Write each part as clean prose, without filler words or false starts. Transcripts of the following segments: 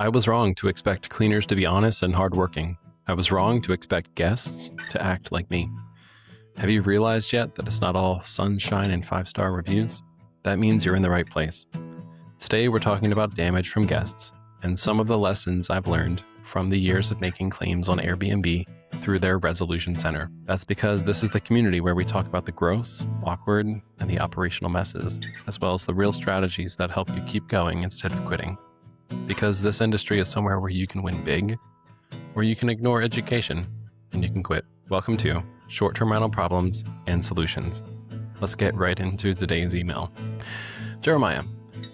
I was wrong to expect cleaners to be honest and hardworking. I was wrong to expect guests to act like me. Have you realized yet that it's not all sunshine and 5-star reviews? That means you're in the right place. Today we're talking about damage from guests and some of the lessons I've learned from the years of making claims on Airbnb through their resolution center. That's because this is the community where we talk about the gross, awkward, and the operational messes, as well as the real strategies that help you keep going instead of quitting. Because this industry is somewhere where you can win big, or you can ignore education and you can quit. Welcome to Short-Term Rental Problems and Solutions. Let's get right into today's email. Jeremiah,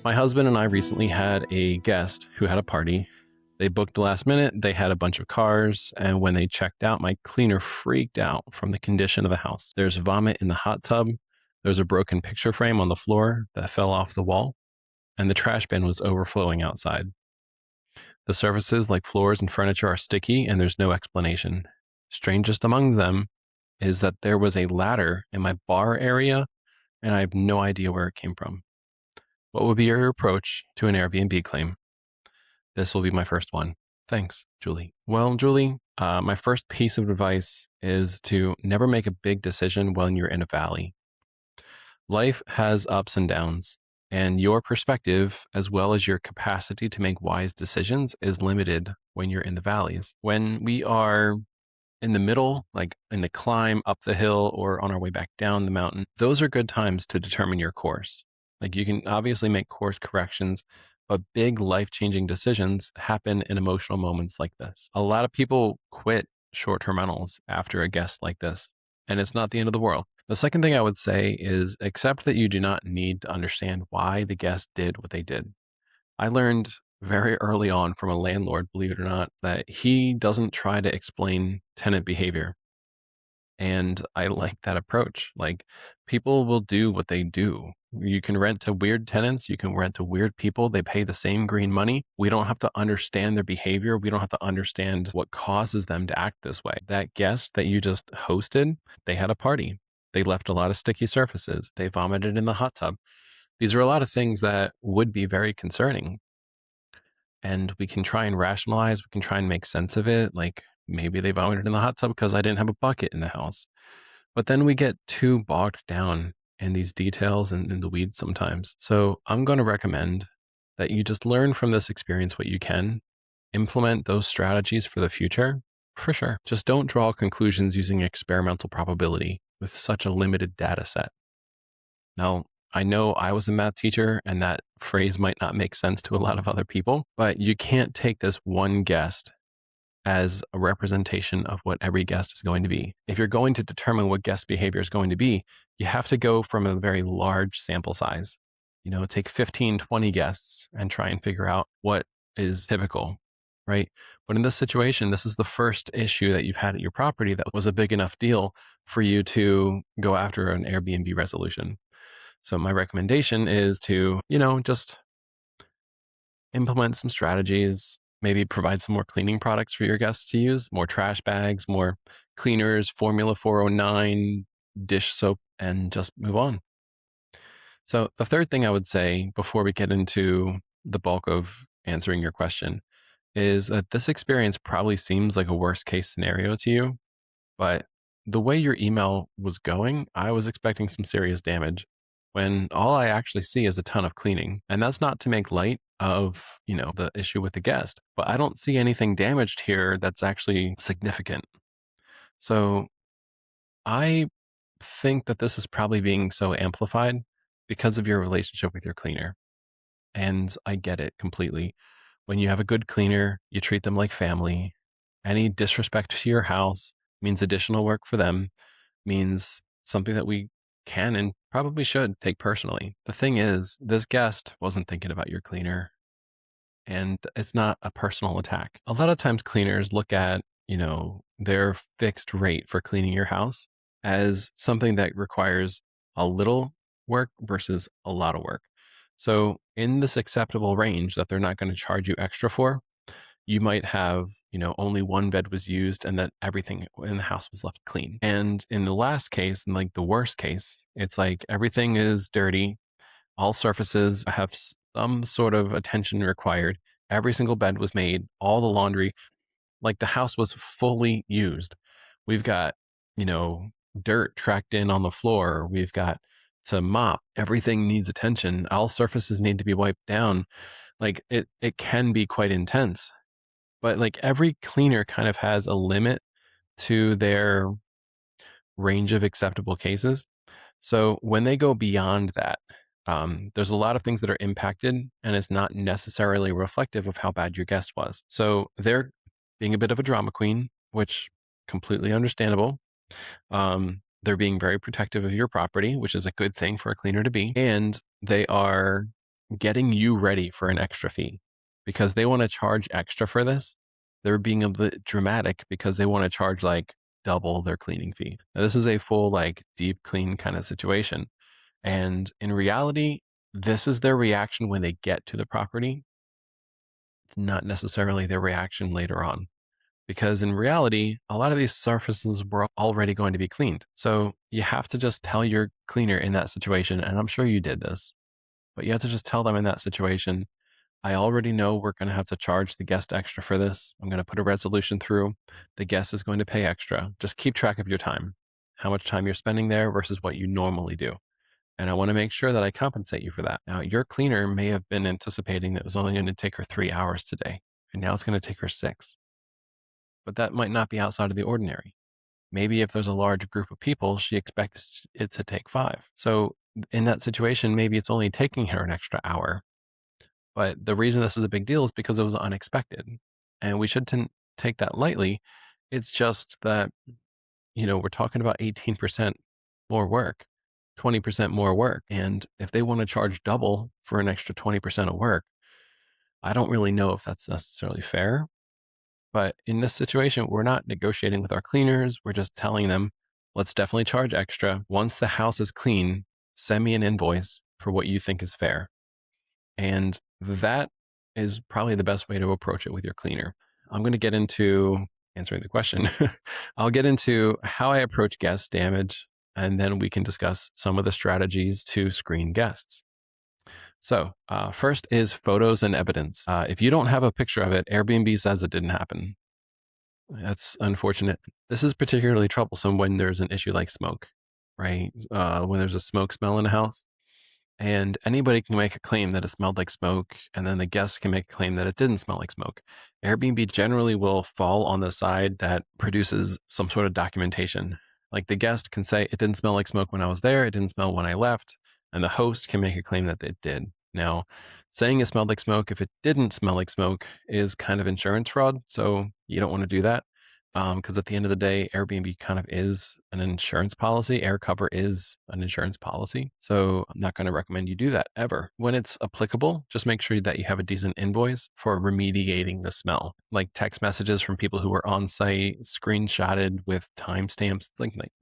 my husband and I recently had a guest who had a party. They booked last minute, they had a bunch of cars, and when they checked out, my cleaner freaked out from the condition of the house. There's vomit in the hot tub, there's a broken picture frame on the floor that fell off the wall, and the trash bin was overflowing outside. The surfaces like floors and furniture are sticky and there's no explanation. Strangest among them is that there was a ladder in my bar area and I have no idea where it came from. What would be your approach to an Airbnb claim? This will be my first one. Thanks, Julie. Well, Julie, my first piece of advice is to never make a big decision when you're in a valley. Life has ups and downs, and your perspective, as well as your capacity to make wise decisions, is limited when you're in the valleys. When we are in the middle, like in the climb up the hill or on our way back down the mountain, those are good times to determine your course. Like you can obviously make course corrections, but big life-changing decisions happen in emotional moments like this. A lot of people quit short-term rentals after a guest like this, and it's not the end of the world. The second thing I would say is accept that you do not need to understand why the guest did what they did. I learned very early on from a landlord, believe it or not, that he doesn't try to explain tenant behavior. And I like that approach. Like people will do what they do. You can rent to weird tenants. You can rent to weird people. They pay the same green money. We don't have to understand their behavior. We don't have to understand what causes them to act this way. That guest that you just hosted, they had a party. They left a lot of sticky surfaces. They vomited in the hot tub. These are a lot of things that would be very concerning. And we can try and rationalize. We can try and make sense of it. Like maybe they vomited in the hot tub because I didn't have a bucket in the house. But then we get too bogged down in these details and in the weeds sometimes. So I'm going to recommend that you just learn from this experience what you can, implement those strategies for the future, for sure. Just don't draw conclusions using experimental probability with such a limited data set. Now, I know I was a math teacher and that phrase might not make sense to a lot of other people, but you can't take this one guest as a representation of what every guest is going to be. If you're going to determine what guest behavior is going to be, you have to go from a very large sample size. Take 15, 20 guests and try and figure out what is typical, right? But in this situation, this is the first issue that you've had at your property that was a big enough deal for you to go after an Airbnb resolution. So my recommendation is to, just implement some strategies, maybe provide some more cleaning products for your guests to use, more trash bags, more cleaners, Formula 409, dish soap, and just move on. So the third thing I would say before we get into the bulk of answering your question is that this experience probably seems like a worst case scenario to you, but the way your email was going, I was expecting some serious damage when all I actually see is a ton of cleaning. And that's not to make light of, the issue with the guest, but I don't see anything damaged here that's actually significant. So I think that this is probably being so amplified because of your relationship with your cleaner. And I get it completely. When you have a good cleaner, you treat them like family. Any disrespect to your house means additional work for them, means something that we can and probably should take personally. The thing is, this guest wasn't thinking about your cleaner, and it's not a personal attack. A lot of times cleaners look at, their fixed rate for cleaning your house as something that requires a little work versus a lot of work. So in this acceptable range that they're not going to charge you extra for, you might have, only one bed was used and that everything in the house was left clean. And in the last case, and like the worst case, it's like everything is dirty. All surfaces have some sort of attention required. Every single bed was made, all the laundry, like the house was fully used. We've got, you know, dirt tracked in on the floor. We've got to mop. Everything needs attention. All surfaces need to be wiped down. Like it can be quite intense. But like every cleaner kind of has a limit to their range of acceptable cases. So when they go beyond that, there's a lot of things that are impacted, and it's not necessarily reflective of how bad your guest was. So they're being a bit of a drama queen, which completely understandable. They're being very protective of your property, which is a good thing for a cleaner to be. And they are getting you ready for an extra fee because they want to charge extra for this. They're being a bit dramatic because they want to charge like double their cleaning fee. Now, this is a full, like, deep clean kind of situation. And in reality, this is their reaction when they get to the property. It's not necessarily their reaction later on. Because in reality, a lot of these surfaces were already going to be cleaned. So you have to just tell your cleaner in that situation, and I'm sure you did this, but you have to just tell them in that situation, I already know we're going to have to charge the guest extra for this. I'm going to put a resolution through. The guest is going to pay extra. Just keep track of your time, how much time you're spending there versus what you normally do. And I want to make sure that I compensate you for that. Now, your cleaner may have been anticipating that it was only going to take her 3 hours today, and now it's going to take her 6. But that might not be outside of the ordinary. Maybe if there's a large group of people, she expects it to take 5. So in that situation, maybe it's only taking her an extra hour. But the reason this is a big deal is because it was unexpected. And we shouldn't take that lightly. It's just that, we're talking about 18% more work, 20% more work. And if they want to charge double for an extra 20% of work, I don't really know if that's necessarily fair. But in this situation, we're not negotiating with our cleaners. We're just telling them, let's definitely charge extra. Once the house is clean, send me an invoice for what you think is fair. And that is probably the best way to approach it with your cleaner. I'm going to get into answering the question. I'll get into how I approach guest damage, and then we can discuss some of the strategies to screen guests. So, first is photos and evidence. If you don't have a picture of it, Airbnb says it didn't happen. That's unfortunate. This is particularly troublesome when there's an issue like smoke, right? When there's a smoke smell in a house, and anybody can make a claim that it smelled like smoke, and then the guest can make a claim that it didn't smell like smoke. Airbnb generally will fall on the side that produces some sort of documentation. Like the guest can say, it didn't smell like smoke when I was there, it didn't smell when I left, and the host can make a claim that it did. Now, saying it smelled like smoke if it didn't smell like smoke is kind of insurance fraud, so you don't want to do that. Because at the end of the day, Airbnb kind of is an insurance policy. Air cover is an insurance policy. So I'm not going to recommend you do that ever. When it's applicable, just make sure that you have a decent invoice for remediating the smell. Like text messages from people who were on site, screenshotted with timestamps,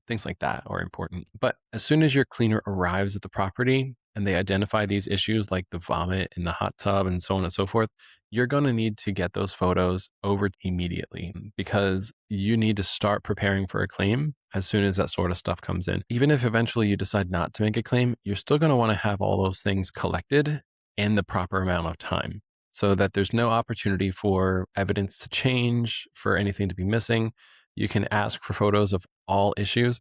things like that are important. But as soon as your cleaner arrives at the property and they identify these issues like the vomit in the hot tub and so on and so forth, you're going to need to get those photos over immediately because you need to start preparing for a claim as soon as that sort of stuff comes in. Even if eventually you decide not to make a claim, you're still going to want to have all those things collected in the proper amount of time so that there's no opportunity for evidence to change, for anything to be missing. You can ask for photos of all issues.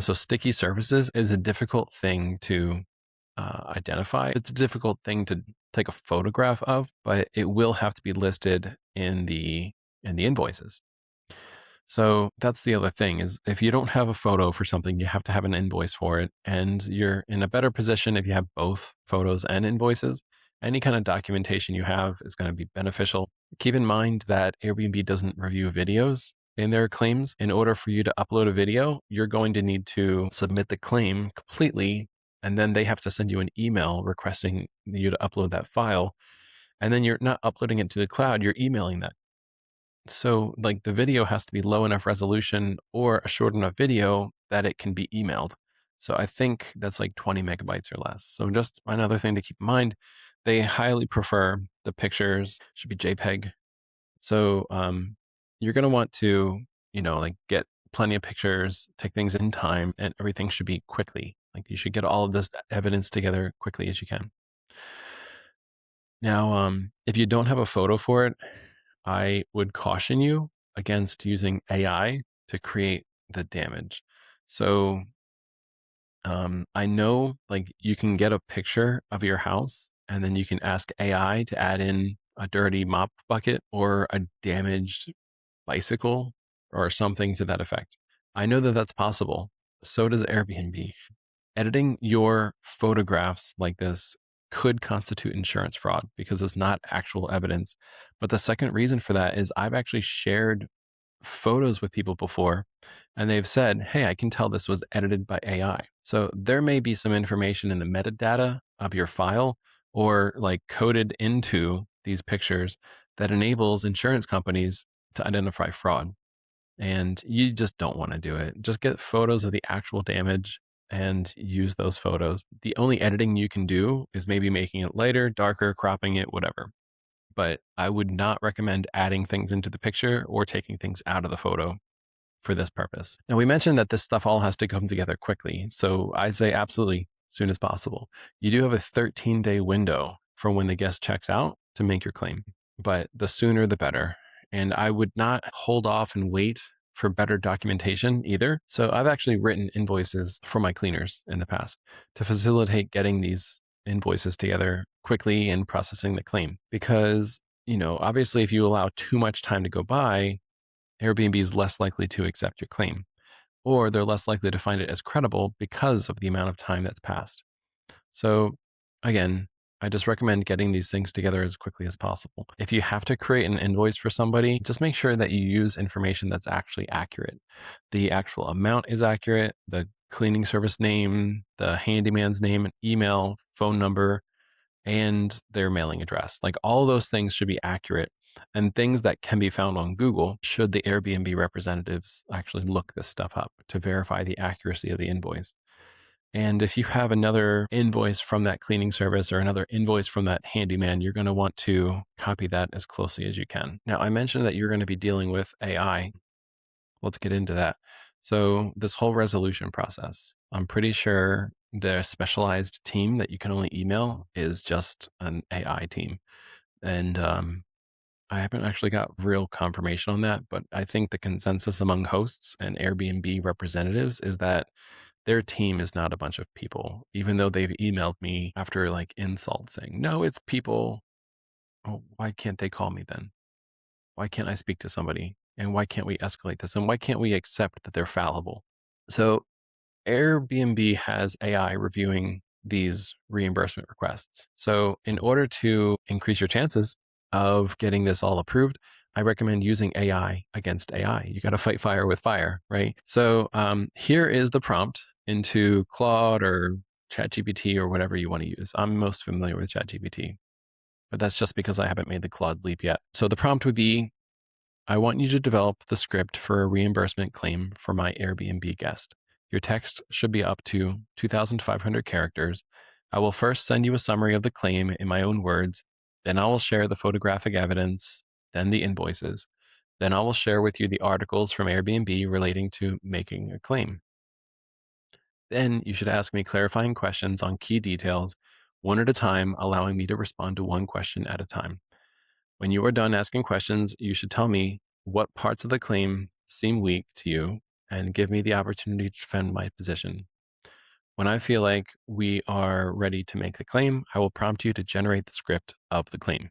So sticky surfaces is a difficult thing to identify. It's a difficult thing to take a photograph of, but it will have to be listed in the invoices. So that's the other thing is if you don't have a photo for something, you have to have an invoice for it. And you're in a better position if you have both photos and invoices. Any kind of documentation you have is going to be beneficial. Keep in mind that Airbnb doesn't review videos in their claims. In order for you to upload a video, you're going to need to submit the claim completely, and then they have to send you an email requesting you to upload that file. And then you're not uploading it to the cloud, you're emailing that. So like the video has to be low enough resolution or a short enough video that it can be emailed. So I think that's like 20 megabytes or less. So just another thing to keep in mind, they highly prefer the pictures should be JPEG. So you're going to want to, like get plenty of pictures, take things in time, and everything should be quickly. Like you should get all of this evidence together quickly as you can. Now, if you don't have a photo for it, I would caution you against using AI to create the damage. So, I know like you can get a picture of your house and then you can ask AI to add in a dirty mop bucket or a damaged bicycle or something to that effect. I know that that's possible. So does Airbnb. Editing your photographs like this could constitute insurance fraud because it's not actual evidence. But the second reason for that is I've actually shared photos with people before and they've said, hey, I can tell this was edited by AI. So there may be some information in the metadata of your file or like coded into these pictures that enables insurance companies to identify fraud. And you just don't want to do it. Just get photos of the actual damage and use those photos. The only editing you can do is maybe making it lighter, darker, cropping it, whatever. But I would not recommend adding things into the picture or taking things out of the photo for this purpose. Now, we mentioned that this stuff all has to come together quickly. So I'd say absolutely soon as possible. You do have a 13-day window from when the guest checks out to make your claim, but the sooner the better. And I would not hold off and wait for better documentation either. So I've actually written invoices for my cleaners in the past to facilitate getting these invoices together quickly and processing the claim. Because, obviously, if you allow too much time to go by, Airbnb is less likely to accept your claim, or they're less likely to find it as credible because of the amount of time that's passed. So, again, I just recommend getting these things together as quickly as possible. If you have to create an invoice for somebody, just make sure that you use information that's actually accurate. The actual amount is accurate, the cleaning service name, the handyman's name, email, phone number, and their mailing address. Like all those things should be accurate and things that can be found on Google should the Airbnb representatives actually look this stuff up to verify the accuracy of the invoice. And if you have another invoice from that cleaning service or another invoice from that handyman, you're going to want to copy that as closely as you can. Now, I mentioned that you're going to be dealing with AI. Let's get into that. So, this whole resolution process, I'm pretty sure the specialized team that you can only email is just an AI team. And I haven't actually got real confirmation on that, but I think the consensus among hosts and Airbnb representatives is that their team is not a bunch of people, even though they've emailed me after like insults saying, no, it's people. Oh, why can't they call me then? Why can't I speak to somebody? And why can't we escalate this? And why can't we accept that they're fallible? So Airbnb has AI reviewing these reimbursement requests. So in order to increase your chances of getting this all approved, I recommend using AI against AI. You got to fight fire with fire, right? So here is the prompt into Claude or ChatGPT or whatever you want to use. I'm most familiar with ChatGPT, but that's just because I haven't made the Claude leap yet. So the prompt would be, I want you to develop the script for a reimbursement claim for my Airbnb guest. Your text should be up to 2,500 characters. I will first send you a summary of the claim in my own words. Then I will share the photographic evidence, then the invoices. Then I will share with you the articles from Airbnb relating to making a claim. Then you should ask me clarifying questions on key details, one at a time, allowing me to respond to one question at a time. When you are done asking questions, you should tell me what parts of the claim seem weak to you and give me the opportunity to defend my position. When I feel like we are ready to make the claim, I will prompt you to generate the script of the claim.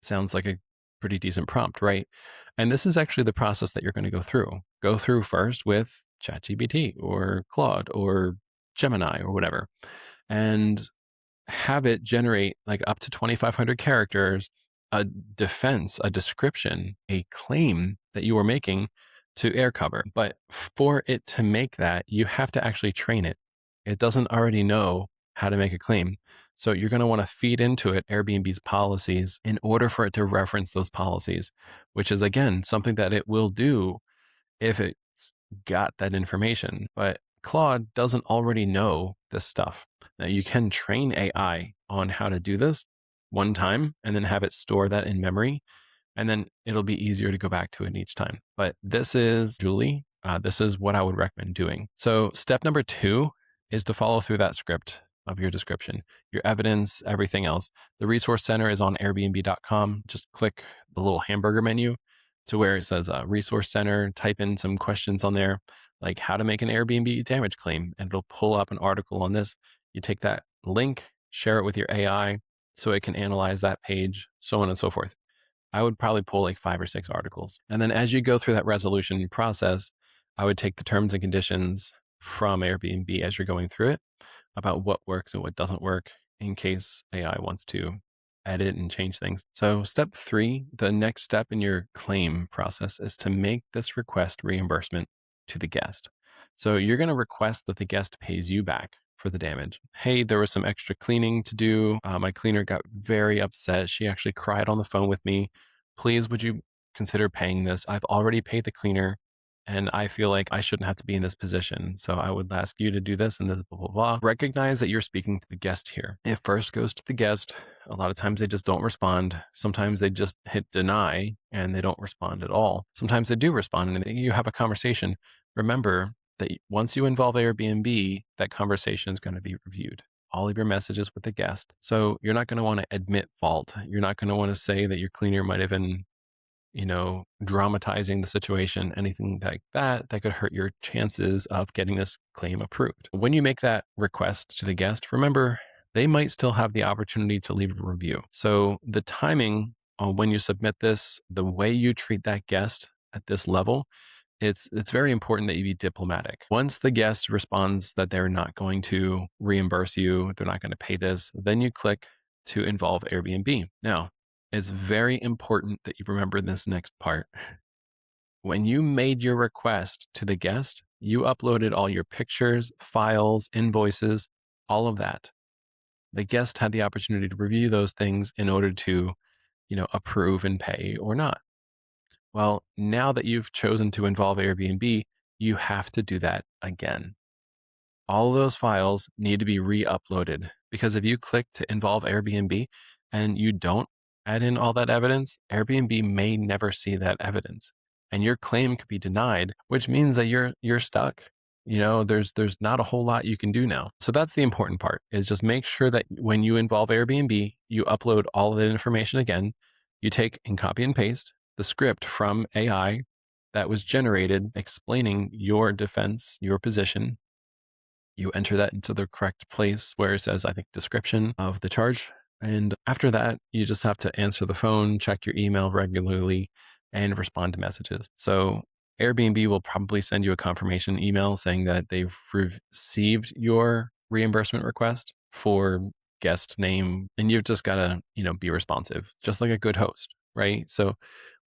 Sounds like a pretty decent prompt, right? And this is actually the process that you're going to go through. Go through first with ChatGPT or Claude or Gemini or whatever, and have it generate like up to 2,500 characters, a defense, a description, a claim that you are making to air cover. But for it to make that, you have to actually train it. It doesn't already know how to make a claim. So you're going to want to feed into it Airbnb's policies in order for it to reference those policies, which is again something that it will do if it's got that information. But Claude doesn't already know this stuff. Now, you can train AI on how to do this one time and then have it store that in memory. And then it'll be easier to go back to it each time. But this is Julie. This is what I would recommend doing. So, step number 2 is to follow through that script of your description, your evidence, everything else. The resource center is on Airbnb.com. Just click the little hamburger menu to where it says resource center, type in some questions on there, like how to make an Airbnb damage claim, and it'll pull up an article on this. You take that link, share it with your AI so it can analyze that page, so on and so forth. I would probably pull like 5 or 6 articles. And then as you go through that resolution process, I would take the terms and conditions from Airbnb as you're going through it about what works and what doesn't work in case AI wants to edit and change things. So step 3, the next step in your claim process is to make this request reimbursement to the guest. So you're going to request that the guest pays you back for the damage. Hey, there was some extra cleaning to do. My cleaner got very upset. She actually cried on the phone with me. Please, would you consider paying this? I've already paid the cleaner and I feel like I shouldn't have to be in this position. So I would ask you to do this and this, blah, blah, blah. Recognize that you're speaking to the guest here. It first goes to the guest. A lot of times they just don't respond. Sometimes they just hit deny and they don't respond at all. Sometimes they do respond and you have a conversation. Remember that once you involve Airbnb, that conversation is going to be reviewed. All of your messages with the guest. So you're not going to want to admit fault. You're not going to want to say that your cleaner might have been dramatizing the situation, anything like that could hurt your chances of getting this claim approved. When you make that request to the guest, remember, they might still have the opportunity to leave a review. So the timing on when you submit this, the way you treat that guest at this level, it's very important that you be diplomatic. Once the guest responds that they're not going to reimburse you, they're not going to pay this, then you click to involve Airbnb. Now, it's very important that you remember this next part. When you made your request to the guest, you uploaded all your pictures, files, invoices, all of that. The guest had the opportunity to review those things in order to, approve and pay or not. Well, now that you've chosen to involve Airbnb, you have to do that again. All of those files need to be re-uploaded because if you click to involve Airbnb and you don't add in all that evidence, Airbnb may never see that evidence and your claim could be denied, which means that you're stuck. There's not a whole lot you can do now. So that's the important part, is just make sure that when you involve Airbnb, you upload all of that information again. You take and copy and paste the script from AI that was generated explaining your defense, your position. You enter that into the correct place where it says, I think, description of the charge. And after that, you just have to answer the phone, check your email regularly, and respond to messages. So Airbnb will probably send you a confirmation email saying that they've received your reimbursement request for guest name. And you've just got to, be responsive, just like a good host, right? So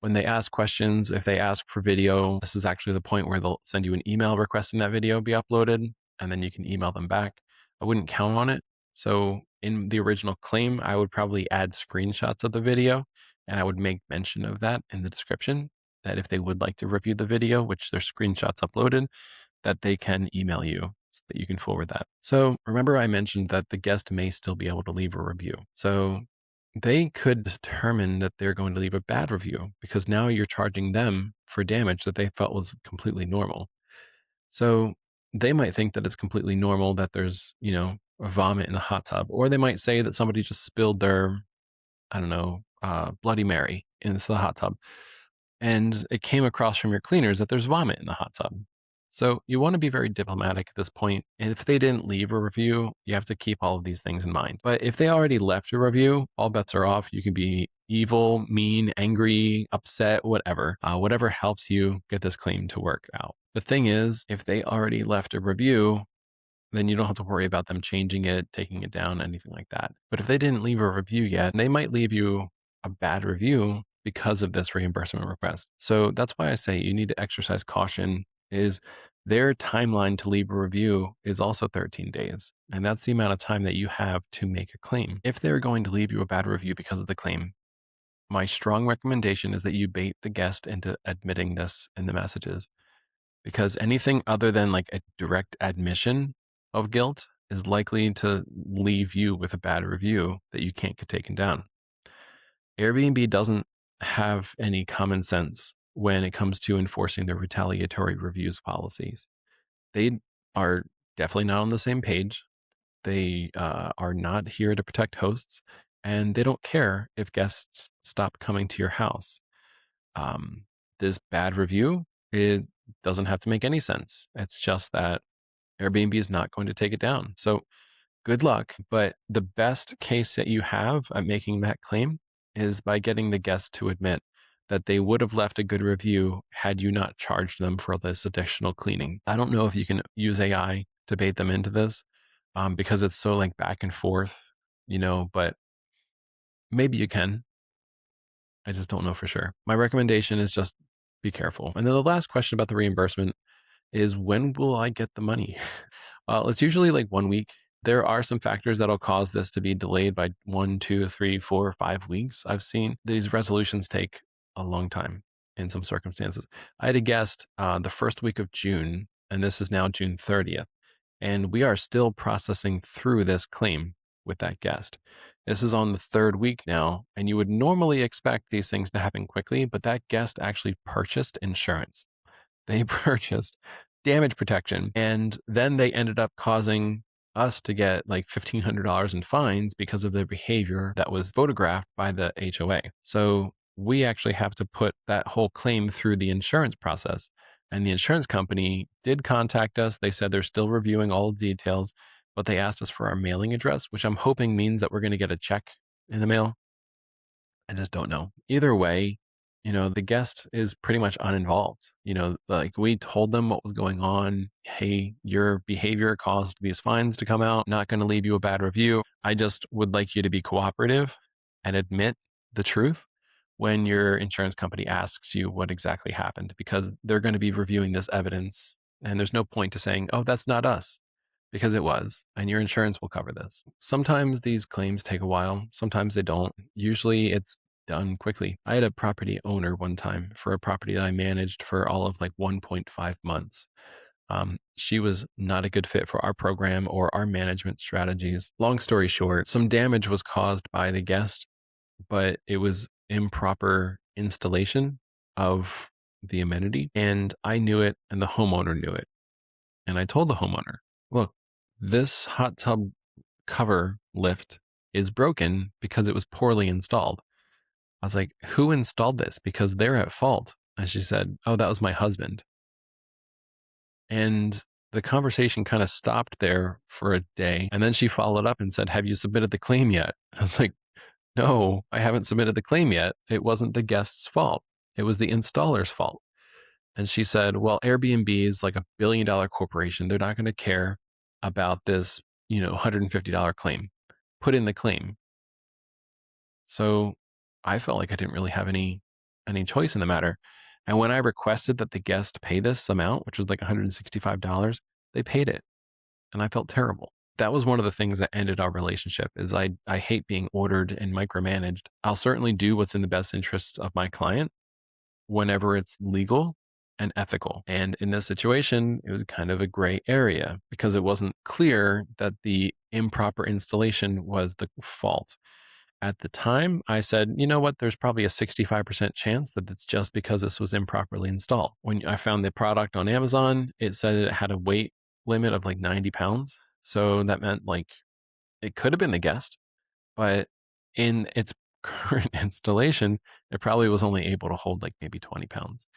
when they ask questions, if they ask for video, this is actually the point where they'll send you an email requesting that video be uploaded, and then you can email them back. I wouldn't count on it. So in the original claim, I would probably add screenshots of the video, and I would make mention of that in the description, that if they would like to review the video, which there's screenshots uploaded, that they can email you so that you can forward that. So remember I mentioned that the guest may still be able to leave a review. So they could determine that they're going to leave a bad review because now you're charging them for damage that they felt was completely normal. So they might think that it's completely normal that there's, a vomit in the hot tub, or they might say that somebody just spilled their, I don't know, Bloody Mary into the hot tub. And it came across from your cleaners that there's vomit in the hot tub. So you want to be very diplomatic at this point. And if they didn't leave a review, you have to keep all of these things in mind. But if they already left a review, all bets are off. You can be evil, mean, angry, upset, whatever. Whatever helps you get this claim to work out. The thing is, if they already left a review, then you don't have to worry about them changing it, taking it down, anything like that. But if they didn't leave a review yet, they might leave you a bad review because of this reimbursement request. So that's why I say you need to exercise caution. Is their timeline to leave a review is also 13 days. And that's the amount of time that you have to make a claim. If they're going to leave you a bad review because of the claim, my strong recommendation is that you bait the guest into admitting this in the messages. Because anything other than like a direct admission of guilt is likely to leave you with a bad review that you can't get taken down. Airbnb doesn't have any common sense when it comes to enforcing their retaliatory reviews policies. They are definitely not on the same page. They are not here to protect hosts, and they don't care if guests stop coming to your house. Um, this bad review, it doesn't have to make any sense. It's just that Airbnb is not going to take it down. So good luck. But the best case that you have at making that claim is by getting the guest to admit that they would have left a good review had you not charged them for this additional cleaning. I don't know if you can use AI to bait them into this, because it's so like back and forth, but maybe you can. I just don't know for sure. My recommendation is just be careful. And then the last question about the reimbursement is, when will I get the money? It's usually like 1 week. There are some factors that'll cause this to be delayed by 1, 2, 3, 4, 5 weeks. I've seen these resolutions take a long time in some circumstances. I had a guest the first week of June, and this is now June 30th. And we are still processing through this claim with that guest. This is on the third week now, and you would normally expect these things to happen quickly, but that guest actually purchased insurance. They purchased damage protection, and then they ended up causing us to get like $1,500 in fines because of their behavior that was photographed by the HOA. So we actually have to put that whole claim through the insurance process. And the insurance company did contact us. They said they're still reviewing all the details, but they asked us for our mailing address, which I'm hoping means that we're going to get a check in the mail. I just don't know. Either way, the guest is pretty much uninvolved. Like we told them what was going on. Hey, your behavior caused these fines to come out. Not going to leave you a bad review. I just would like you to be cooperative and admit the truth when your insurance company asks you what exactly happened, because they're going to be reviewing this evidence. And there's no point to saying, oh, that's not us, because it was, and your insurance will cover this. Sometimes these claims take a while, sometimes they don't. Usually it's done quickly. I had a property owner one time for a property that I managed for all of like 1.5 months. She was not a good fit for our program or our management strategies. Long story short, some damage was caused by the guest, but it was improper installation of the amenity. And I knew it, and the homeowner knew it. And I told the homeowner, look, this hot tub cover lift is broken because it was poorly installed. I was like, who installed this? Because they're at fault. And she said, oh, that was my husband. And the conversation kind of stopped there for a day. And then she followed up and said, have you submitted the claim yet? I was like, no, I haven't submitted the claim yet. It wasn't the guest's fault. It was the installer's fault. And she said, well, Airbnb is like $1 billion corporation. They're not going to care about this, $150 claim. Put in the claim. So I felt like I didn't really have any choice in the matter. And when I requested that the guest pay this amount, which was like $165, they paid it. And I felt terrible. That was one of the things that ended our relationship. Is I hate being ordered and micromanaged. I'll certainly do what's in the best interest of my client whenever it's legal and ethical. And in this situation, it was kind of a gray area because it wasn't clear that the improper installation was the fault. At the time, I said, you know what, there's probably a 65% chance that it's just because this was improperly installed. When I found the product on Amazon, it said it had a weight limit of like 90 pounds. So that meant like it could have been the guest, but in its current installation, it probably was only able to hold like maybe 20 pounds.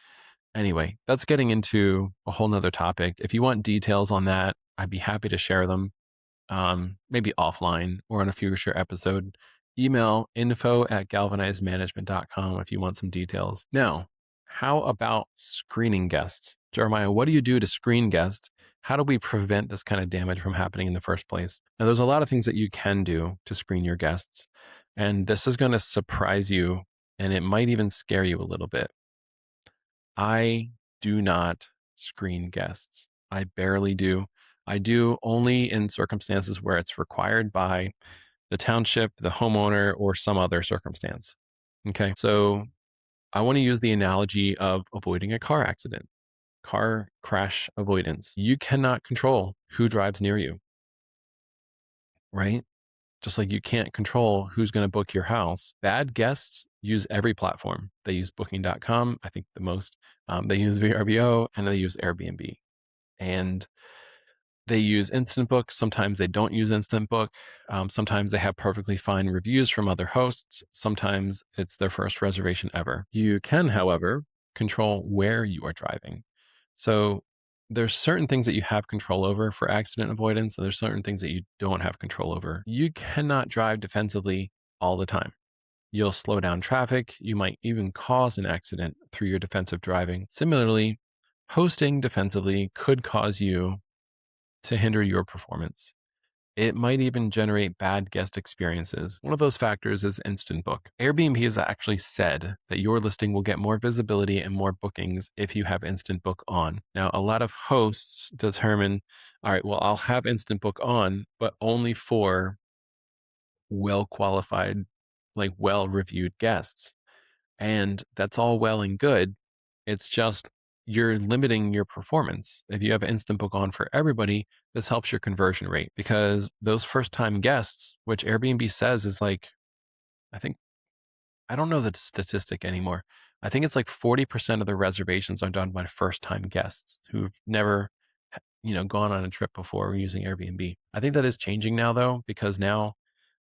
Anyway, that's getting into a whole nother topic. If you want details on that, I'd be happy to share them, maybe offline or on a future episode. Email info@galvanizedmanagement.com if you want some details. Now, how about screening guests? Jeremiah, what do you do to screen guests? How do we prevent this kind of damage from happening in the first place? Now, there's a lot of things that you can do to screen your guests, and this is going to surprise you, and it might even scare you a little bit. I do not screen guests. I barely do. I do only in circumstances where it's required by the township, the homeowner, or some other circumstance. Okay. So I want to use the analogy of avoiding a car accident, car crash avoidance. You cannot control who drives near you, right? Just like you can't control who's going to book your house. Bad guests use every platform. They use booking.com, I think the most. They use VRBO, and they use Airbnb. And They use Instant Book. Sometimes they don't use Instant Book. Sometimes they have perfectly fine reviews from other hosts. Sometimes it's their first reservation ever. You can, however, control where you are driving. So there's certain things that you have control over for accident avoidance, and there's certain things that you don't have control over. You cannot drive defensively all the time. You'll slow down traffic. You might even cause an accident through your defensive driving. Similarly, hosting defensively could cause you to hinder your performance. It might even generate bad guest experiences. One of those factors is Instant Book. Airbnb has actually said that your listing will get more visibility and more bookings if you have Instant Book on. Now, a lot of hosts determine, all right, well, I'll have Instant Book on, but only for well qualified, like well reviewed guests. And that's all well and good. It's just you're limiting your performance. If you have Instant Book on for everybody, this helps your conversion rate because those first time guests, which Airbnb says is like, I think, I don't know the statistic anymore. I think it's like 40% of the reservations are done by first time guests who've never, gone on a trip before using Airbnb. I think that is changing now though, because now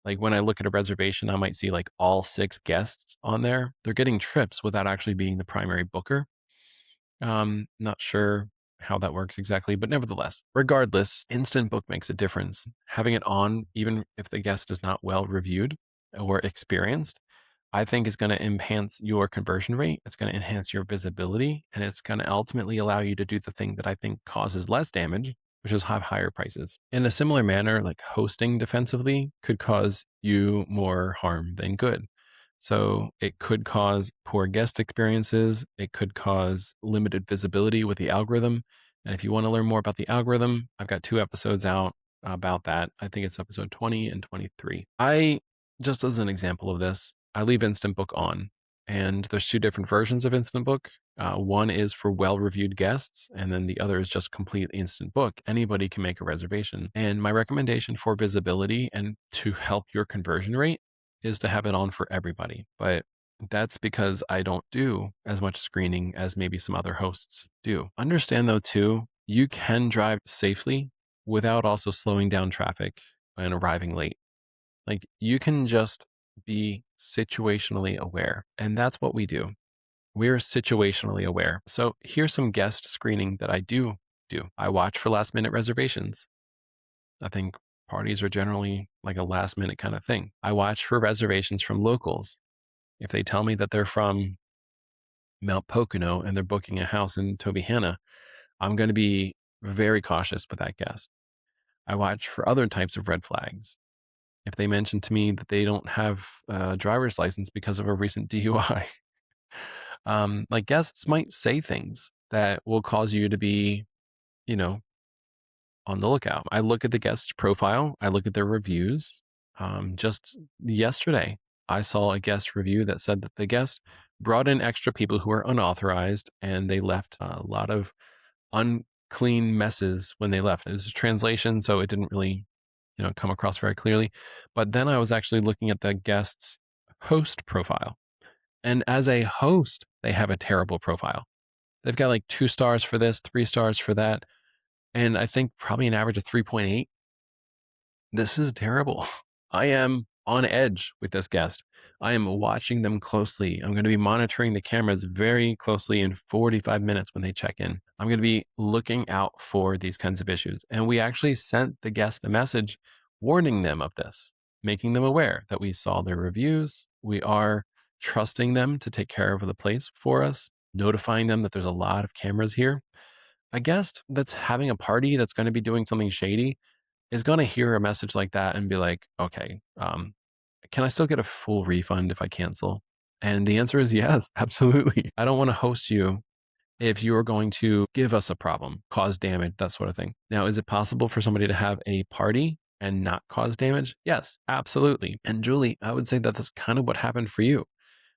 like when I look at a reservation, I might see like all 6 guests on there. They're getting trips without actually being the primary booker. Not sure how that works exactly, but nevertheless, regardless, Instant Book makes a difference. Having it on, even if the guest is not well reviewed or experienced, I think is going to enhance your conversion rate. It's going to enhance your visibility, and it's going to ultimately allow you to do the thing that I think causes less damage, which is have higher prices. In a similar manner, like hosting defensively could cause you more harm than good. So it could cause poor guest experiences. It could cause limited visibility with the algorithm. And if you want to learn more about the algorithm, I've got 2 episodes out about that. I think it's episode 20 and 23. Just as an example of this, I leave Instant Book on, and there's 2 different versions of Instant Book. One is for well-reviewed guests, and then the other is just complete Instant Book. Anybody can make a reservation. And my recommendation for visibility and to help your conversion rate is to have it on for everybody. But that's because I don't do as much screening as maybe some other hosts do. Understand though, too, you can drive safely without also slowing down traffic and arriving late. Like you can just be situationally aware. And that's what we do. We're situationally aware. So here's some guest screening that I do. I watch for last minute reservations. I think parties are generally like a last minute kind of thing. I watch for reservations from locals. If they tell me that they're from Mount Pocono and they're booking a house in Tobyhanna, I'm going to be very cautious with that guest. I watch for other types of red flags. If they mention to me that they don't have a driver's license because of a recent DUI, like guests might say things that will cause you to be, you know, on the lookout. I look at the guest's profile. I look at their reviews. Just yesterday, I saw a guest review that said that the guest brought in extra people who were unauthorized and they left a lot of unclean messes when they left. It was a translation, so it didn't really, come across very clearly. But then I was actually looking at the guest's host profile. And as a host, they have a terrible profile. They've got like 2 stars for this, 3 stars for that. And I think probably an average of 3.8. This is terrible. I am on edge with this guest. I am watching them closely. I'm going to be monitoring the cameras very closely in 45 minutes when they check in. I'm going to be looking out for these kinds of issues. And we actually sent the guest a message warning them of this, making them aware that we saw their reviews. We are trusting them to take care of the place for us, notifying them that there's a lot of cameras here. A guest that's having a party that's going to be doing something shady is going to hear a message like that and be like, okay, can I still get a full refund if I cancel? And the answer is yes, absolutely. I don't want to host you if you're going to give us a problem, cause damage, that sort of thing. Now, is it possible for somebody to have a party and not cause damage? Yes, absolutely. And Julie, I would say that that's kind of what happened for you.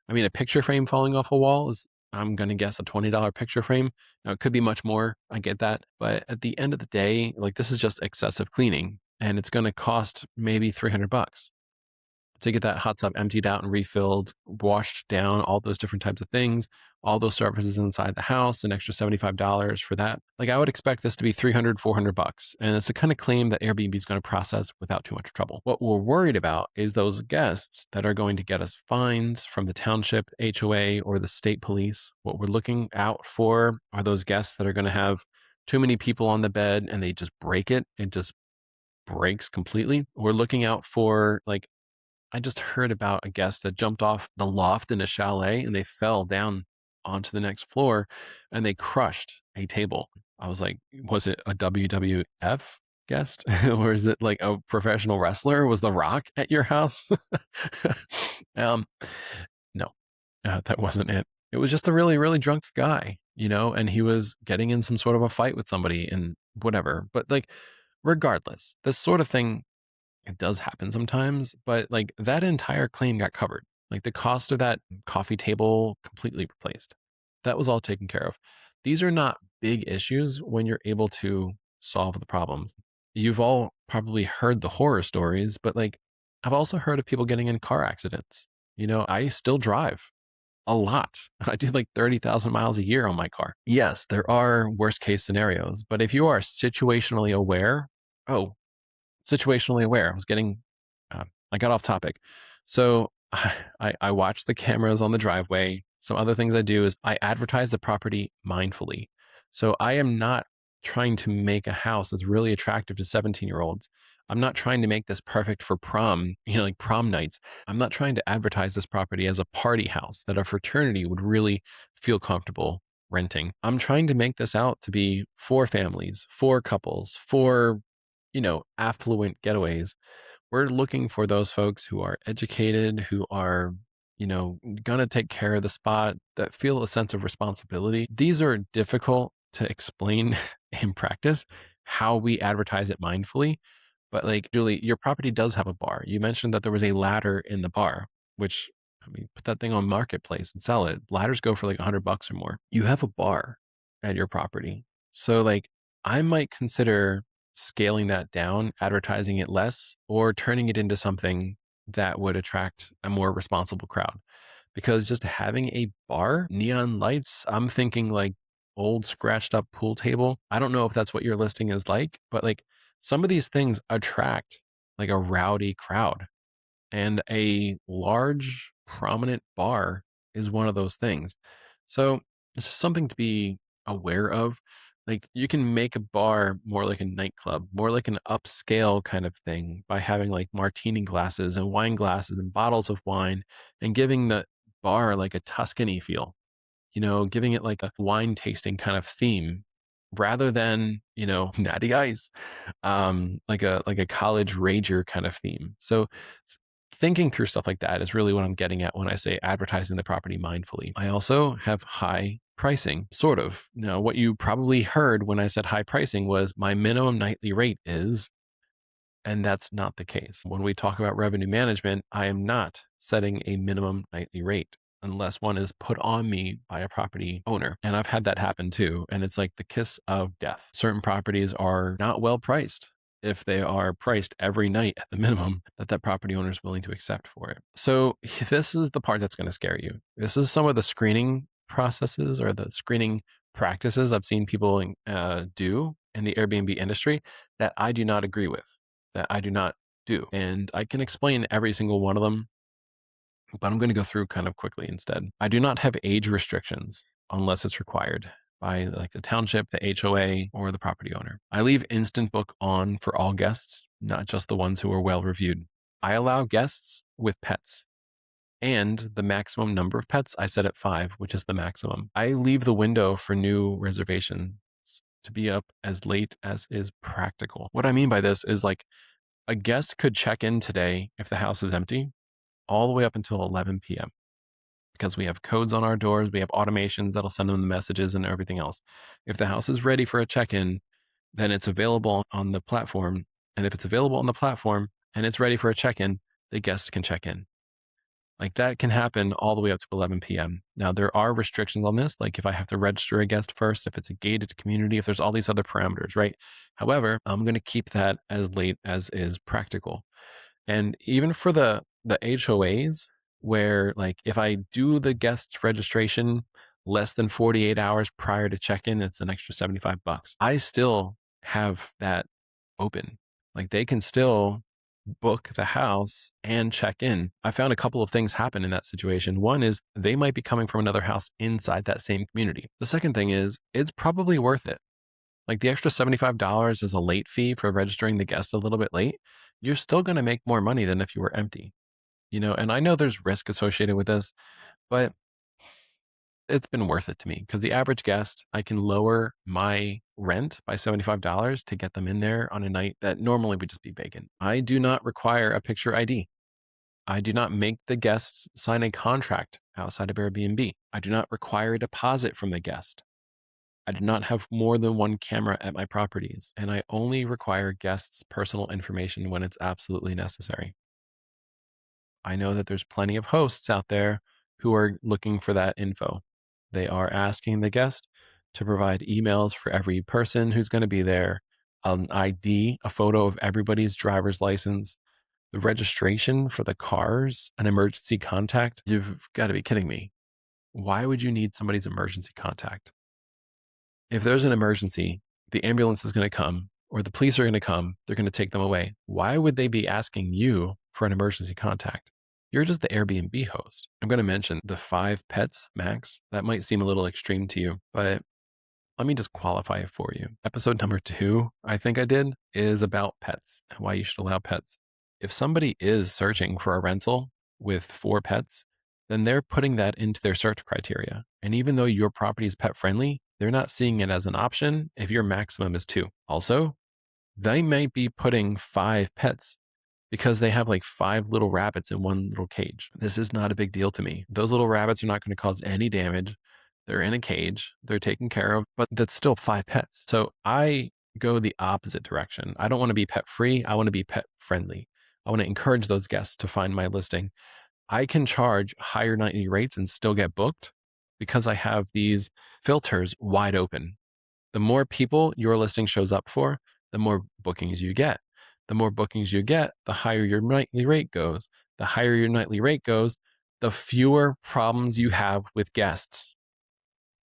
I mean, a picture frame falling off a wall is, I'm going to guess, a $20 picture frame. Now, it could be much more. I get that. But at the end of the day, like this is just excessive cleaning and it's going to cost maybe $300. to get that hot tub emptied out and refilled, washed down, all those different types of things, all those services inside the house, an extra $75 for that. Like I would expect this to be 300, $400. And it's the kind of claim that Airbnb is going to process without too much trouble. What we're worried about is those guests that are going to get us fines from the township, HOA, or the state police. What we're looking out for are those guests that are going to have too many people on the bed and they just break it. It just breaks completely. We're looking out for like, I just heard about a guest that jumped off the loft in a chalet and they fell down onto the next floor and they crushed a table. I was like, was it a WWF guest or is it like a professional wrestler? Was The Rock at your house? um, no, that wasn't it. It was just a really, really drunk guy, and he was getting in some sort of a fight with somebody and whatever. But like, regardless, this sort of thing, it does happen sometimes, but like that entire claim got covered. Like the cost of that coffee table completely replaced. That was all taken care of. These are not big issues when you're able to solve the problems. You've all probably heard the horror stories, but like I've also heard of people getting in car accidents. I still drive a lot. I do like 30,000 miles a year on my car. Yes, there are worst case scenarios, but if you are situationally aware, oh, situationally aware. I got off topic. So I watch the cameras on the driveway. Some other things I do is I advertise the property mindfully. So I am not trying to make a house that's really attractive to 17-year-olds. I'm not trying to make this perfect for prom, like prom nights. I'm not trying to advertise this property as a party house that a fraternity would really feel comfortable renting. I'm trying to make this out to be for families, for couples, for affluent getaways. We're looking for those folks who are educated, who are, going to take care of the spot, that feel a sense of responsibility. These are difficult to explain in practice, how we advertise it mindfully. But like, Julie, your property does have a bar. You mentioned that there was a ladder in the bar, which, I mean, put that thing on Marketplace and sell it. Ladders go for like $100 or more. You have a bar at your property. So like, I might consider scaling that down, advertising it less, or turning it into something that would attract a more responsible crowd. Because just having a bar, neon lights, I'm thinking like old scratched up pool table. I don't know if that's what your listing is like, but like some of these things attract like a rowdy crowd. And a large, prominent bar is one of those things. So it's just something to be aware of. Like you can make a bar more like a nightclub, more like an upscale kind of thing by having like martini glasses and wine glasses and bottles of wine and giving the bar like a Tuscany feel, giving it like a wine tasting kind of theme rather than, natty ice, like a college rager kind of theme. So thinking through stuff like that is really what I'm getting at when I say advertising the property mindfully. I also have high pricing, sort of. Now, what you probably heard when I said high pricing was my minimum nightly rate is, and that's not the case. When we talk about revenue management, I am not setting a minimum nightly rate unless one is put on me by a property owner. And I've had that happen too. And it's like the kiss of death. Certain properties are not well priced if they are priced every night at the minimum that property owner is willing to accept for it. So this is the part that's going to scare you. This is some of the screening processes or the screening practices I've seen people do in the Airbnb industry that I do not agree with, that I do not do. And I can explain every single one of them, but I'm going to go through kind of quickly instead. I do not have age restrictions unless it's required by like the township, the HOA, or the property owner. I leave Instant Book on for all guests, not just the ones who are well reviewed. I allow guests with pets, and the maximum number of pets I set at 5, which is the maximum. I leave the window for new reservations to be up as late as is practical. What I mean by this is like a guest could check in today if the house is empty all the way up until 11 p.m. because we have codes on our doors, we have automations that'll send them the messages and everything else. If the house is ready for a check-in, then it's available on the platform. And if it's available on the platform and it's ready for a check-in, the guest can check in. Like that can happen all the way up to 11 p.m. Now, there are restrictions on this, like if I have to register a guest first, if it's a gated community, if there's all these other parameters, right? However, I'm going to keep that as late as is practical. And even for the HOAs, where like if I do the guest registration less than 48 hours prior to check-in, it's an extra $75. I still have that open. Like they can still book the house and check in. I found a couple of things happen in that situation. One is they might be coming from another house inside that same community. The second thing is it's probably worth it. Like the extra $75 is a late fee for registering the guest a little bit late. You're still going to make more money than if you were empty, and I know there's risk associated with this, but it's been worth it to me because the average guest, I can lower my rent by $75 to get them in there on a night that normally would just be vacant. I do not require a picture ID. I do not make the guest sign a contract outside of Airbnb. I do not require a deposit from the guest. I do not have more than one camera at my properties, and I only require guests' personal information when it's absolutely necessary. I know that there's plenty of hosts out there who are looking for that info. They are asking the guest to provide emails for every person who's going to be there, an ID, a photo of everybody's driver's license, the registration for the cars, an emergency contact. You've got to be kidding me. Why would you need somebody's emergency contact? If there's an emergency, the ambulance is going to come or the police are going to come, they're going to take them away. Why would they be asking you for an emergency contact? You're just the Airbnb host. I'm going to mention the 5 pets max. That might seem a little extreme to you, but let me just qualify it for you. Episode number 2, I think I did, is about pets and why you should allow pets. If somebody is searching for a rental with 4 pets, then they're putting that into their search criteria. And even though your property is pet friendly, they're not seeing it as an option if your maximum is 2. Also, they might be putting 5 pets because they have like 5 little rabbits in one little cage. This is not a big deal to me. Those little rabbits are not going to cause any damage. They're in a cage, they're taken care of, but that's still 5 pets. So I go the opposite direction. I don't want to be pet free. I want to be pet friendly. I want to encourage those guests to find my listing. I can charge higher nightly rates and still get booked because I have these filters wide open. The more people your listing shows up for, the more bookings you get. The more bookings you get, the higher your nightly rate goes. The higher your nightly rate goes, the fewer problems you have with guests.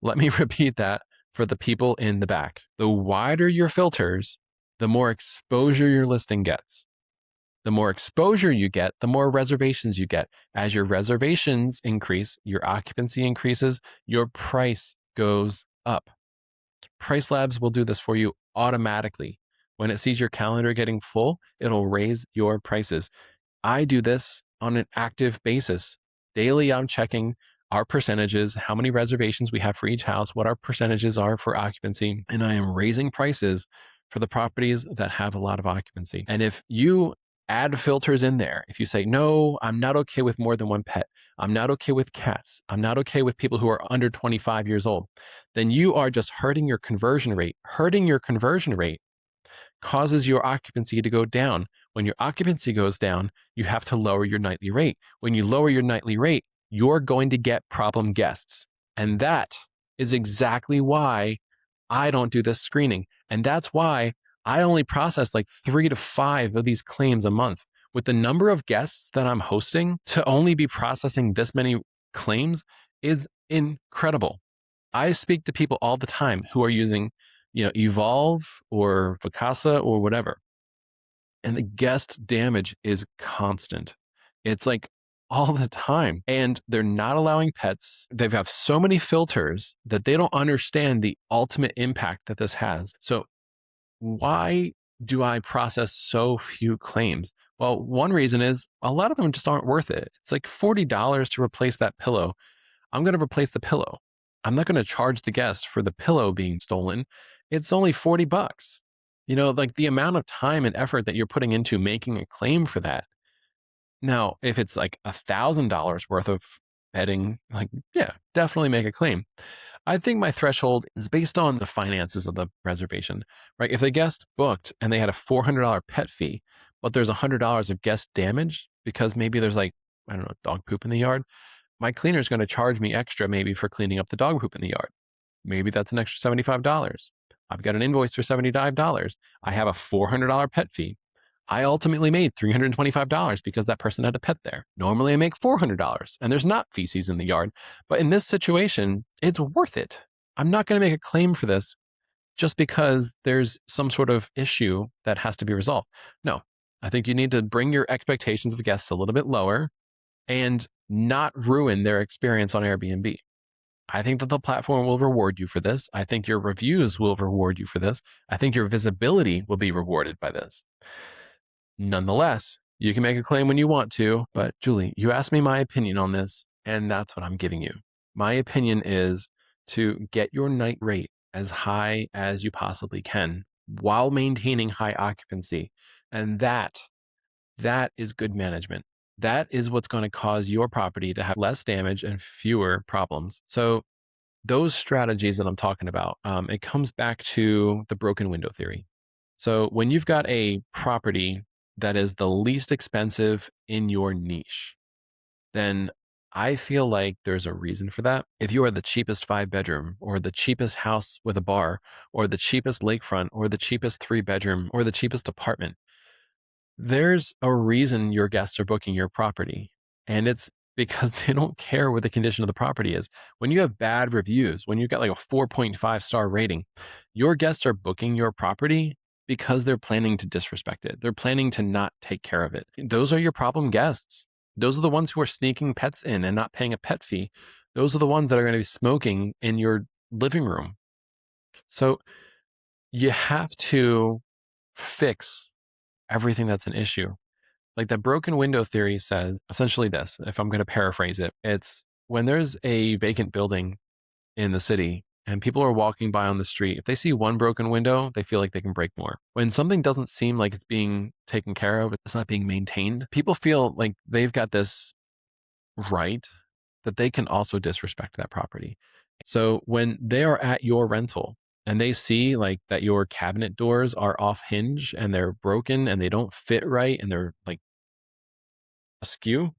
Let me repeat that for the people in the back. The wider your filters, the more exposure your listing gets. The more exposure you get, the more reservations you get. As your reservations increase, your occupancy increases, your price goes up. Price Labs will do this for you automatically. When it sees your calendar getting full, it'll raise your prices. I do this on an active basis. Daily, I'm checking our percentages, how many reservations we have for each house, what our percentages are for occupancy, and I am raising prices for the properties that have a lot of occupancy. And if you add filters in there, if you say, no, I'm not okay with more than one pet, I'm not okay with cats, I'm not okay with people who are under 25 years old, then you are just hurting your conversion rate. Hurting your conversion rate causes your occupancy to go down. When your occupancy goes down, you have to lower your nightly rate. When you lower your nightly rate, you're going to get problem guests. And that is exactly why I don't do this screening. And that's why I only process like 3 to 5 of these claims a month. With the number of guests that I'm hosting, to only be processing this many claims is incredible. I speak to people all the time who are using, Evolve or Vacasa or whatever. And the guest damage is constant. It's like all the time. And they're not allowing pets. They have so many filters that they don't understand the ultimate impact that this has. So why do I process so few claims? Well, one reason is a lot of them just aren't worth it. It's like $40 to replace that pillow. I'm going to replace the pillow. I'm not going to charge the guest for the pillow being stolen. It's only $40. Like the amount of time and effort that you're putting into making a claim for that. Now, if it's like $1,000 worth of bedding, like, yeah, definitely make a claim. I think my threshold is based on the finances of the reservation, right? If the guest booked and they had a $400 pet fee, but there's $100 of guest damage because maybe there's like, I don't know, dog poop in the yard, my cleaner is going to charge me extra maybe for cleaning up the dog poop in the yard. Maybe that's an extra $75. I've got an invoice for $75. I have a $400 pet fee. I ultimately made $325 because that person had a pet there. Normally I make $400 and there's not feces in the yard. But in this situation, it's worth it. I'm not going to make a claim for this just because there's some sort of issue that has to be resolved. No, I think you need to bring your expectations of guests a little bit lower and not ruin their experience on Airbnb. I think that the platform will reward you for this. I think your reviews will reward you for this. I think your visibility will be rewarded by this. Nonetheless, you can make a claim when you want to, but Julie, you asked me my opinion on this, and that's what I'm giving you. My opinion is to get your night rate as high as you possibly can while maintaining high occupancy. And that is good management. That is what's going to cause your property to have less damage and fewer problems. So those strategies that I'm talking about, it comes back to the broken window theory. So when you've got a property that is the least expensive in your niche, then I feel like there's a reason for that. If you are the cheapest 5-bedroom or the cheapest house with a bar or the cheapest lakefront or the cheapest 3-bedroom or the cheapest apartment, there's a reason your guests are booking your property. And it's because they don't care what the condition of the property is. When you have bad reviews, when you've got like a 4.5-star rating, your guests are booking your property because they're planning to disrespect it. They're planning to not take care of it. Those are your problem guests. Those are the ones who are sneaking pets in and not paying a pet fee. Those are the ones that are going to be smoking in your living room. So you have to fix everything that's an issue. Like the broken window theory says essentially this, if I'm going to paraphrase it, it's when there's a vacant building in the city and people are walking by on the street, if they see one broken window, they feel like they can break more. When something doesn't seem like it's being taken care of, it's not being maintained, people feel like they've got this right that they can also disrespect that property. So when they are at your rental and they see like that your cabinet doors are off hinge and they're broken and they don't fit right and they're like askew,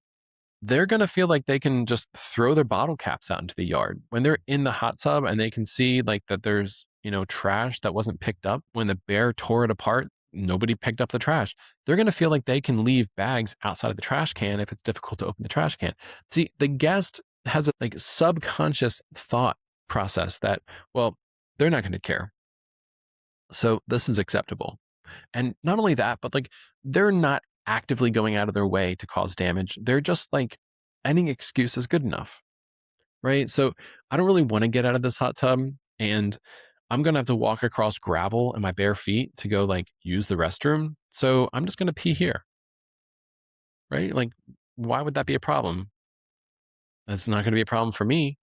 they're going to feel like they can just throw their bottle caps out into the yard. When they're in the hot tub and they can see like that there's, trash that wasn't picked up when the bear tore it apart, nobody picked up the trash. They're going to feel like they can leave bags outside of the trash can if it's difficult to open the trash can. See, the guest has a like subconscious thought process that, well, they're not going to care. So this is acceptable. And not only that, but like they're not actively going out of their way to cause damage. They're just like any excuse is good enough. Right. So I don't really want to get out of this hot tub and I'm going to have to walk across gravel in my bare feet to go like use the restroom. So I'm just going to pee here. Right. Like, why would that be a problem? That's not going to be a problem for me.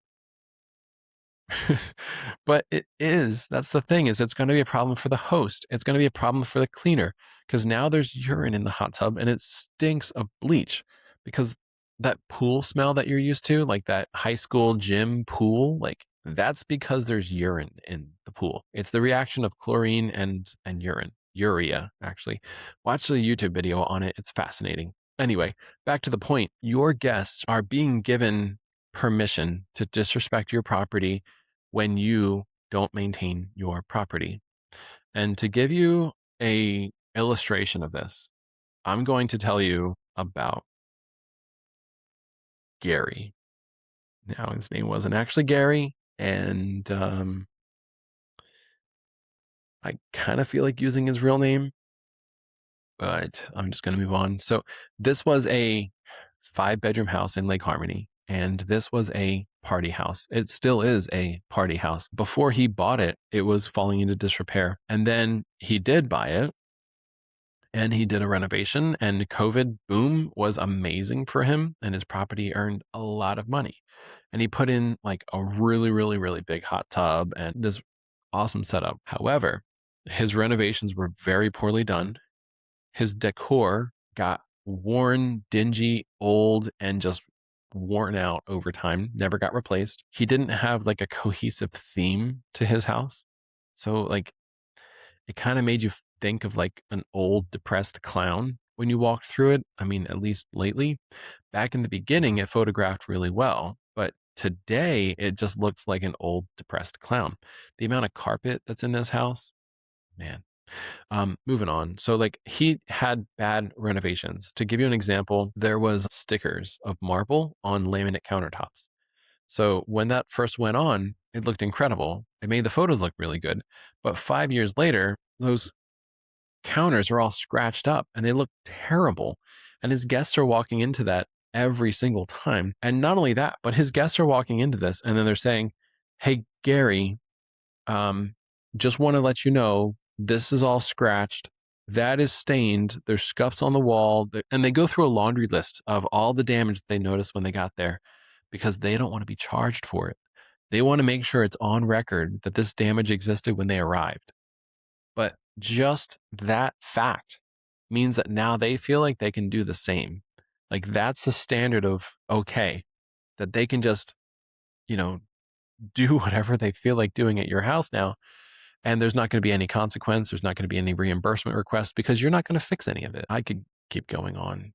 But it is. That's the thing is it's going to be a problem for the host. It's going to be a problem for the cleaner because now there's urine in the hot tub and it stinks of bleach because that pool smell that you're used to, like that high school gym pool, like that's because there's urine in the pool. It's the reaction of chlorine and urine, urea actually. Watch the YouTube video on it. It's fascinating. Anyway, back to the point. Your guests are being given permission to disrespect your property when you don't maintain your property. And to give you a illustration of this, I'm going to tell you about Gary. Now, his name wasn't actually Gary, and I kind of feel like using his real name, but I'm just going to move on. So this was a 5-bedroom house in Lake Harmony, and this was a party house. It still is a party house. Before he bought it, it was falling into disrepair. And then he did buy it and he did a renovation, and COVID boom was amazing for him, and his property earned a lot of money. And he put in like a really, really, really big hot tub and this awesome setup. However, his renovations were very poorly done. His decor got worn, dingy, old, and just worn out over time, never got replaced. He didn't have like a cohesive theme to his house. So like it kind of made you think of like an old depressed clown when you walked through it. I mean, at least lately. Back in the beginning, it photographed really well, but today it just looks like an old depressed clown. The amount of carpet that's in this house, man, Moving on. So like he had bad renovations. To give you an example, there was stickers of marble on laminate countertops. So when that first went on, it looked incredible. It made the photos look really good. But 5 years later, those counters are all scratched up and they look terrible. And his guests are walking into that every single time. And not only that, but his guests are walking into this and then they're saying, "Hey, Gary, um, just want to let you know this is all scratched. That is stained. There's scuffs on the wall." And they go through a laundry list of all the damage they noticed when they got there because they don't want to be charged for it. They want to make sure it's on record that this damage existed when they arrived. But just that fact means that now they feel like they can do the same. Like that's the standard of okay, that they can just, you know, do whatever they feel like doing at your house now. And there's not going to be any consequence. There's not going to be any reimbursement request because you're not going to fix any of it. I could keep going on.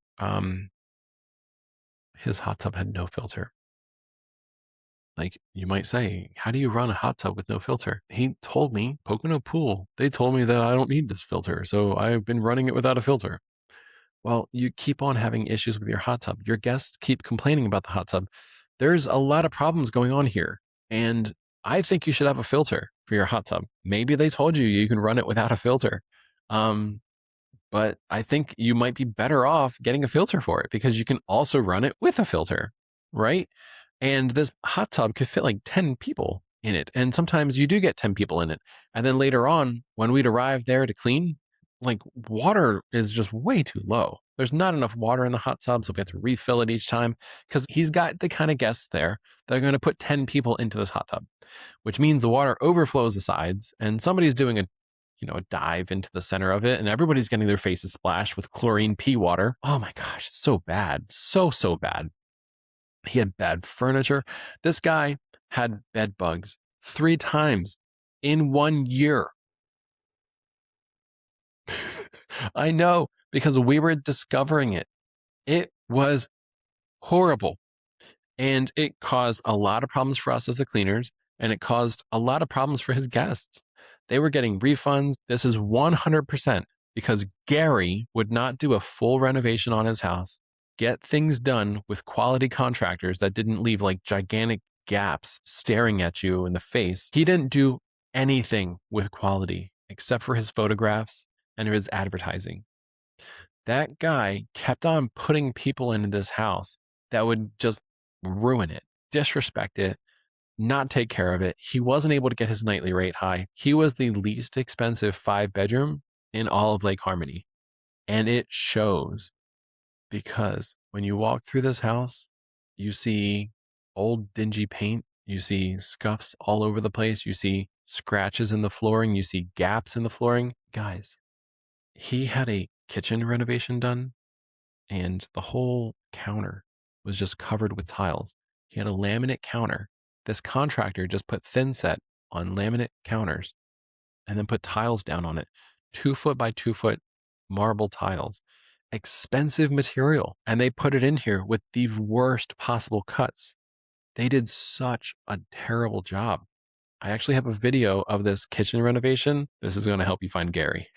His hot tub had no filter. Like you might say, how do you run a hot tub with no filter? He told me, Pocono Pool, they told me that I don't need this filter. So I've been running it without a filter. Well, you keep on having issues with your hot tub. Your guests keep complaining about the hot tub. There's a lot of problems going on here. And I think you should have a filter for your hot tub. Maybe they told you you can run it without a filter. Um, but I think you might be better off getting a filter for it because you can also run it with a filter, right? And this hot tub could fit like 10 people in it. And sometimes you do get 10 people in it. And then later on, when we'd arrive there to clean, like water is just way too low. There's not enough water in the hot tub, so we have to refill it each time because he's got the kind of guests there that are going to put 10 people into this hot tub, which means the water overflows the sides and somebody's doing a dive into the center of it and everybody's getting their faces splashed with chlorine pee water. Oh my gosh, it's so bad. So bad. He had bad furniture. This guy had bed bugs 3 times in 1 year. I know because we were discovering it. It was horrible. And it caused a lot of problems for us as the cleaners, and it caused a lot of problems for his guests. They were getting refunds. This is 100% because Gary would not do a full renovation on his house, get things done with quality contractors that didn't leave like gigantic gaps staring at you in the face. He didn't do anything with quality except for his photographs and his advertising. That guy kept on putting people into this house that would just ruin it, disrespect it, not take care of it. He wasn't able to get his nightly rate high. He was the least expensive 5 bedroom in all of Lake Harmony. And it shows because when you walk through this house, you see old dingy paint, you see scuffs all over the place, you see scratches in the flooring, you see gaps in the flooring. Guys, he had a kitchen renovation done and the whole counter was just covered with tiles. He had a laminate counter. This contractor just put thin set on laminate counters and then put tiles down on it, 2 foot by 2 foot marble tiles, expensive material. And they put it in here with the worst possible cuts. They did such a terrible job. I actually have a video of this kitchen renovation. This is going to help you find Gary.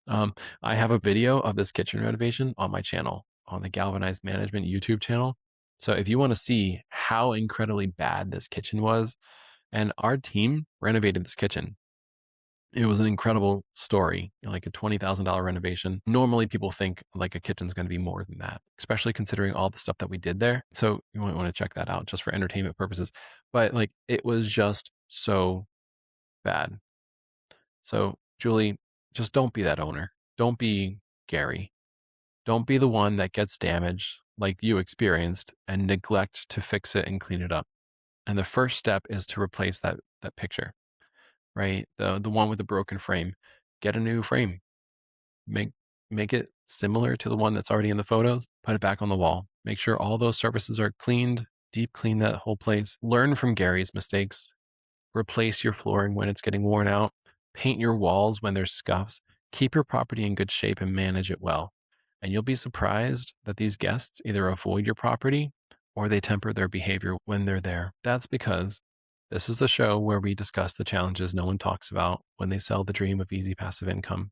I have a video of this kitchen renovation on my channel, on the Galvanized Management YouTube channel. So if you want to see how incredibly bad this kitchen was, and our team renovated this kitchen. It was an incredible story, like a $20,000 renovation. Normally people think like a kitchen's going to be more than that, especially considering all the stuff that we did there. So you might want to check that out just for entertainment purposes. But like it was just so bad. So Julie, just don't be that owner. Don't be Gary. Don't be the one that gets damaged like you experienced and neglect to fix it and clean it up. And the first step is to replace that picture, right? The one with the broken frame. Get a new frame. Make it similar to the one that's already in the photos. Put it back on the wall. Make sure all those surfaces are cleaned. Deep clean that whole place. Learn from Gary's mistakes. Replace your flooring when it's getting worn out. Paint your walls when there's scuffs. Keep your property in good shape and manage it well. And you'll be surprised that these guests either avoid your property or they temper their behavior when they're there. That's because This is the show where we discuss the challenges no one talks about when they sell the dream of easy passive income.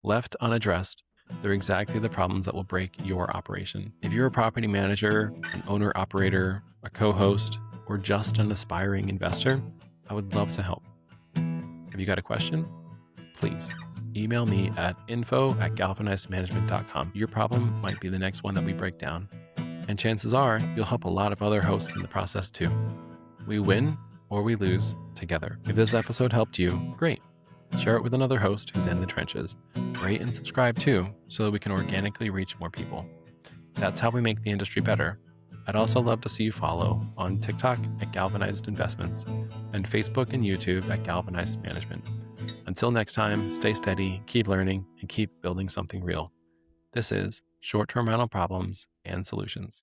Left unaddressed, they're exactly the problems that will break your operation. If you're a property manager, an owner-operator, a co-host, or just an aspiring investor, I would love to help. Have you got a question? Please email me at info@galvanizedmanagement.com. Your problem might be the next one that we break down. And chances are you'll help a lot of other hosts in the process too. We win or we lose together. If this episode helped you, great. Share it with another host who's in the trenches. Rate and subscribe too, so that we can organically reach more people. That's how we make the industry better. I'd also love to see you follow on TikTok at Galvanized Investments and Facebook and YouTube at Galvanized Management. Until next time, stay steady, keep learning, and keep building something real. This is Short-Term Rental Problems and Solutions.